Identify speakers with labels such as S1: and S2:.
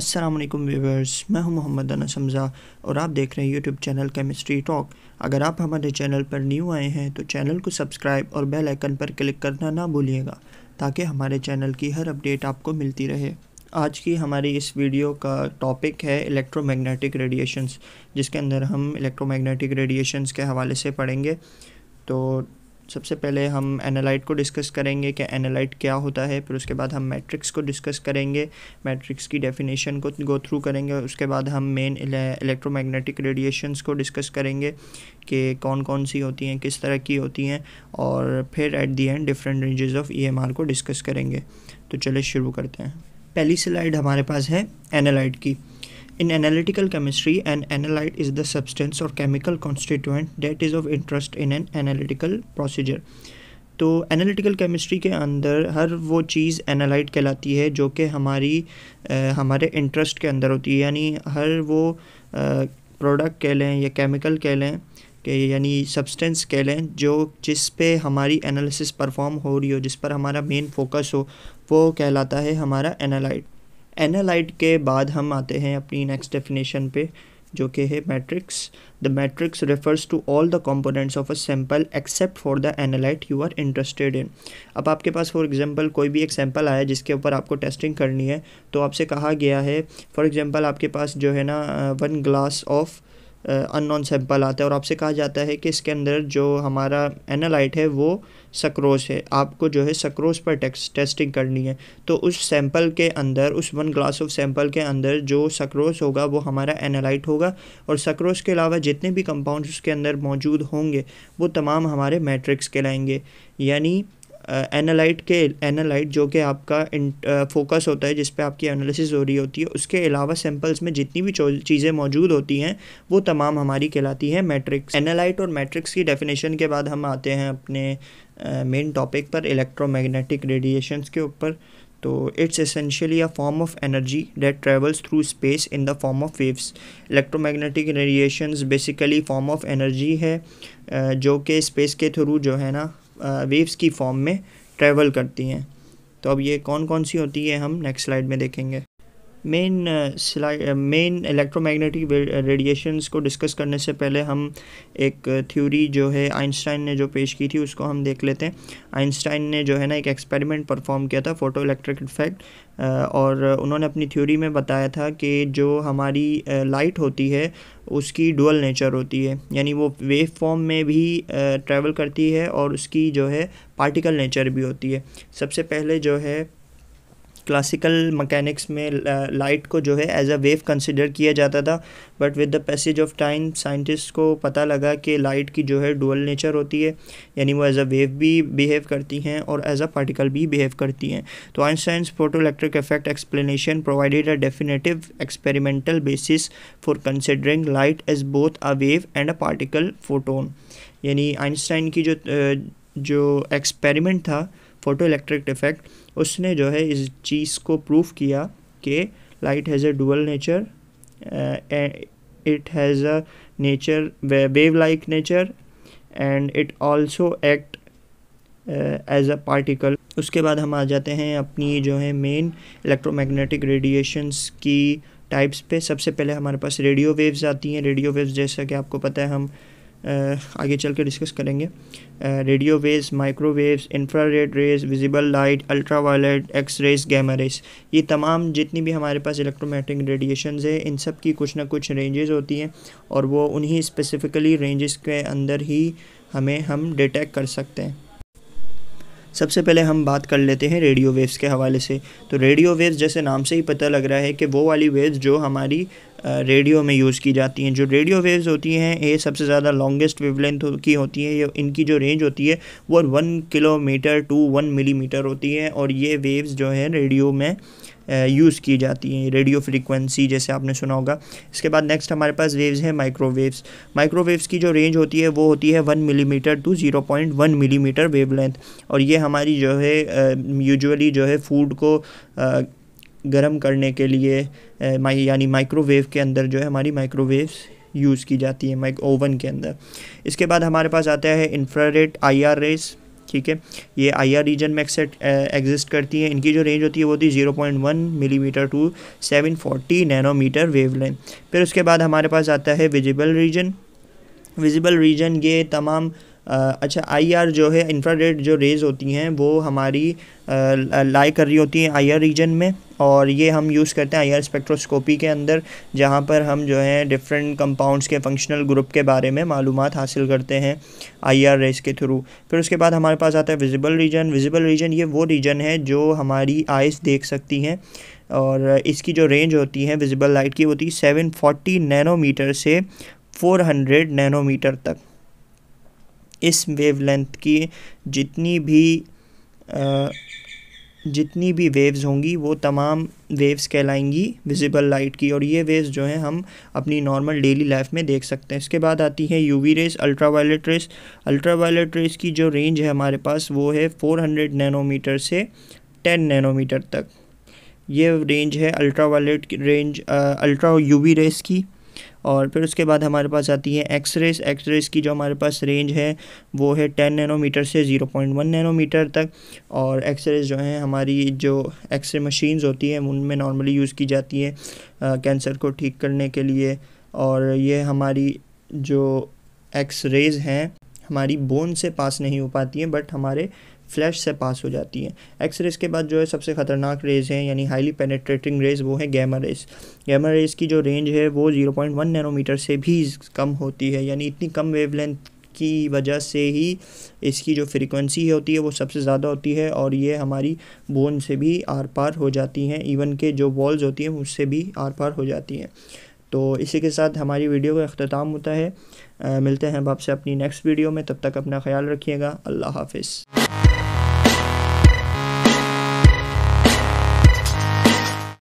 S1: अस्सलाम वालेकुम व्यूअर्स, मैं हूं मोहम्मद अनस हमज़ा और आप देख रहे हैं यूट्यूब चैनल केमिस्ट्री टॉक। अगर आप हमारे चैनल पर न्यू आए हैं तो चैनल को सब्सक्राइब और बेल आइकन पर क्लिक करना ना भूलिएगा ताकि हमारे चैनल की हर अपडेट आपको मिलती रहे। आज की हमारी इस वीडियो का टॉपिक है इलेक्ट्रोमैग्नेटिक रेडिएशंस, जिसके अंदर हम इलेक्ट्रोमैग्नेटिक रेडिएशंस के हवाले से पढ़ेंगे। तो सबसे पहले हम एनालाइट को डिस्कस करेंगे कि एनालाइट क्या होता है, फिर उसके बाद हम मैट्रिक्स को डिस्कस करेंगे, मैट्रिक्स की डेफिनेशन को गो थ्रू करेंगे। उसके बाद हम मेन इलेक्ट्रोमैग्नेटिक रेडिएशंस को डिस्कस करेंगे कि कौन कौन सी होती हैं, किस तरह की होती हैं, और फिर at the and different ranges of EMR को डिस्कस करेंगे। तो चलिए शुरू करते हैं। पहली स्लाइड हमारे पास है एनालाइट की। In analytical chemistry, an analyte is the substance or chemical constituent that is of interest in an analytical procedure. तो एनालिटिकल केमिस्ट्री के अंदर हर वो चीज़ एनालाइट कहलाती है जो कि हमारे इंटरेस्ट के अंदर होती है, यानी हर वो प्रोडक्ट कह लें या केमिकल कह लें कि यानी सब्सटेंस कह लें जो जिस पे हमारी एनालिसिस परफॉर्म हो रही हो, जिस पर हमारा मेन फोकस हो, वो कहलाता है हमारा एनालाइट। एनालाइट के बाद हम आते हैं अपनी नेक्स्ट डेफिनेशन पे, जो कि है matrix. The matrix refers to all the components of a sample except for the analyte you are interested in. अब आपके पास फॉर एग्जांपल कोई भी एक सैंपल आया जिसके ऊपर आपको टेस्टिंग करनी है, तो आपसे कहा गया है फॉर एग्जांपल आपके पास जो है ना 1 ग्लास ऑफ अननोन सैंपल आता है और आपसे कहा जाता है कि इसके अंदर जो हमारा एनालाइट है वो सक्रोस है, आपको जो है सक्रोस पर टेस्टिंग करनी है। तो उस सैंपल के अंदर, उस 1 ग्लास ऑफ सैंपल के अंदर जो सक्रोस होगा वो हमारा एनालाइट होगा, और सक्रोस के अलावा जितने भी कंपाउंड्स उसके अंदर मौजूद होंगे वो तमाम हमारे मैट्रिक्स कहलाएंगे। यानी एनालाइट जो कि आपका फोकस होता है, जिस पे आपकी एनालिसिस हो रही होती है, उसके अलावा सैंपल्स में जितनी भी चीज़ें मौजूद होती हैं वो तमाम हमारी कहलाती हैं मैट्रिक्स। एनालाइट और मैट्रिक्स की डेफिनेशन के बाद हम आते हैं अपने मेन टॉपिक पर, इलेक्ट्रोमैग्नेटिक रेडिएशंस के ऊपर। तो it's essentially a form of energy that travels through space in the form of waves. Electromagnetic radiations basically form of energy है जो कि स्पेस के थ्रू जो है ना वेव्स की फॉर्म में ट्रैवल करती हैं। तो अब ये कौन कौन सी होती है हम नेक्स्ट स्लाइड में देखेंगे। मेन इलेक्ट्रोमैग्नेटिक रेडिएशंस को डिस्कस करने से पहले हम एक थ्योरी जो है आइंस्टाइन ने जो पेश की थी उसको हम देख लेते हैं। आइंस्टाइन ने जो है ना एक एक्सपेरिमेंट परफॉर्म किया था, फोटो इलेक्ट्रिक इफेक्ट, और उन्होंने अपनी थ्योरी में बताया था कि जो हमारी लाइट होती है उसकी डुअल नेचर होती है, यानी वो वेव फॉर्म में भी ट्रैवल करती है और उसकी जो है पार्टिकल नेचर भी होती है। सबसे पहले जो है क्लासिकल मैकेनिक्स में लाइट को जो है एज अ वेव कंसिडर किया जाता था, but with the passage of time scientist को पता लगा कि लाइट की जो है डुअल नेचर होती है, यानी वो एज अ वेव भी बिहेव करती हैं और एज अ पार्टिकल भी बिहेव करती हैं। तो Einstein's photo electric effect explanation provided a definitive experimental basis for considering light as both a wave and a particle photon. यानी आइंस्टाइन की जो एक्सपेरिमेंट था फोटो इलेक्ट्रिक इफेक्ट, उसने जो है इस चीज़ को प्रूव किया कि light has a dual nature, it has a nature wave like nature and it also act as a particle. उसके बाद हम आ जाते हैं अपनी जो है मेन इलेक्ट्रोमैग्नेटिक रेडिएशंस की टाइप्स पे। सबसे पहले हमारे पास रेडियो वेव्स आती हैं। रेडियो वेव्स जैसा कि आपको पता है हम आगे चल के डिस्कस करेंगे। Radio waves, microwaves, infrared rays, visible light, ultraviolet, X rays, gamma rays, ये तमाम जितनी भी हमारे पास इलेक्ट्रोमैग्नेटिक रेडिएशंस है, इन सब की कुछ ना कुछ रेंजेस होती हैं और वो उन्हीं स्पेसिफिकली रेंजेस के अंदर ही हम डिटेक्ट कर सकते हैं। सबसे पहले हम बात कर लेते हैं रेडियो वेव्स के हवाले से। तो रेडियो वेव्स जैसे नाम से ही पता लग रहा है कि वो वाली वेव्स जो हमारी रेडियो में यूज़ की जाती हैं। जो रेडियो वेव्स होती हैं ये सबसे ज़्यादा लॉन्गेस्ट वेवलेंथ की होती है। ये इनकी जो रेंज होती है वो 1 किलोमीटर टू 1 मिलीमीटर होती है, और ये वेव्स जो है रेडियो में यूज़ की जाती हैं, रेडियो फ्रीक्वेंसी जैसे आपने सुना होगा। इसके बाद नेक्स्ट हमारे पास वेव्स हैं माइक्रोवेव्स। माइक्रोवेव्स की जो रेंज होती है वो होती है 1 मिलीमीटर टू 0.1 मिलीमीटर वेवलेंथ, और ये हमारी जो है यूजुअली जो है फूड को गर्म करने के लिए यानी माइक्रोवेव के अंदर जो है हमारी माइक्रोवेव्स यूज़ की जाती है ओवन के अंदर। इसके बाद हमारे पास आता है इंफ्रारेड IR रेज। ठीक है। ये IR रीजन में एग्जिस्ट करती हैं। इनकी जो रेंज होती है वो होती है 0.1 मिलीमीटर टू 740 नैनोमीटर वेवलेंथ। फिर उसके बाद हमारे पास आता है विजिबल रीजन। विजिबल रीजन ये तमाम अच्छा IR जो है इंफ्रारेड जो रेज़ होती हैं वो हमारी लाई कर रही होती हैं IR रीजन में, और ये हम यूज़ करते हैं IR स्पेक्ट्रोस्कोपी के अंदर, जहाँ पर हम जो है डिफरेंट कंपाउंड्स के फंक्शनल ग्रुप के बारे में मालूमात हासिल करते हैं IR रेज़ के थ्रू। फिर उसके बाद हमारे पास आता है विजिबल रीजन। विजिबल रीजन ये वो रीजन है जो हमारी आइज़ देख सकती हैं, और इसकी जो रेंज होती है विजिबल लाइट की होती है 740 नैनोमीटर से 400 नैनोमीटर तक। इस वेवलेंथ की जितनी भी वेव्स होंगी वो तमाम वेव्स कहलाएंगी विजिबल लाइट की, और ये वेव्स जो हैं हम अपनी नॉर्मल डेली लाइफ में देख सकते हैं। इसके बाद आती है UV rays, ultraviolet rays. Ultraviolet rays की जो रेंज है हमारे पास वो है 400 नैनोमीटर से 10 नैनोमीटर तक। ये रेंज है अल्ट्रावायलेट की रेंज, अल्ट्रा UV रेस की। और फिर उसके बाद हमारे पास आती है एक्स रेस की जो हमारे पास रेंज है वो है 10 नैनोमीटर से 0.1 नैनोमीटर तक। और एक्स रेस जो हैं हमारी जो एक्सरे मशीन्स होती हैं उनमें नॉर्मली यूज़ की जाती है कैंसर को ठीक करने के लिए। और ये हमारी जो एक्स रेज़ हैं हमारी बोन से पास नहीं हो पाती हैं, बट हमारे फ्लैश से पास हो जाती हैं। एक्स रेज़ के बाद जो है सबसे ख़तरनाक रेज़ हैं यानी हाईली पेनेट्रेटिंग रेज़, वो है गैमा रेज़। गैमा रेज़ की जो रेंज है वो 0.1 नैनोमीटर से भी कम होती है, यानी इतनी कम वेवलेंथ की वजह से ही इसकी जो फ्रीक्वेंसी होती है वो सबसे ज़्यादा होती है, और ये हमारी बोन से भी आर पार हो जाती हैं, इवन के जो वॉल्स होती हैं उससे भी आर पार हो जाती हैं। तो इसी के साथ हमारी वीडियो का अख्ताम होता है। मिलते हैं अब आपसे अपनी नेक्स्ट वीडियो में, तब तक अपना ख्याल रखिएगा। अल्लाह हाफिज़।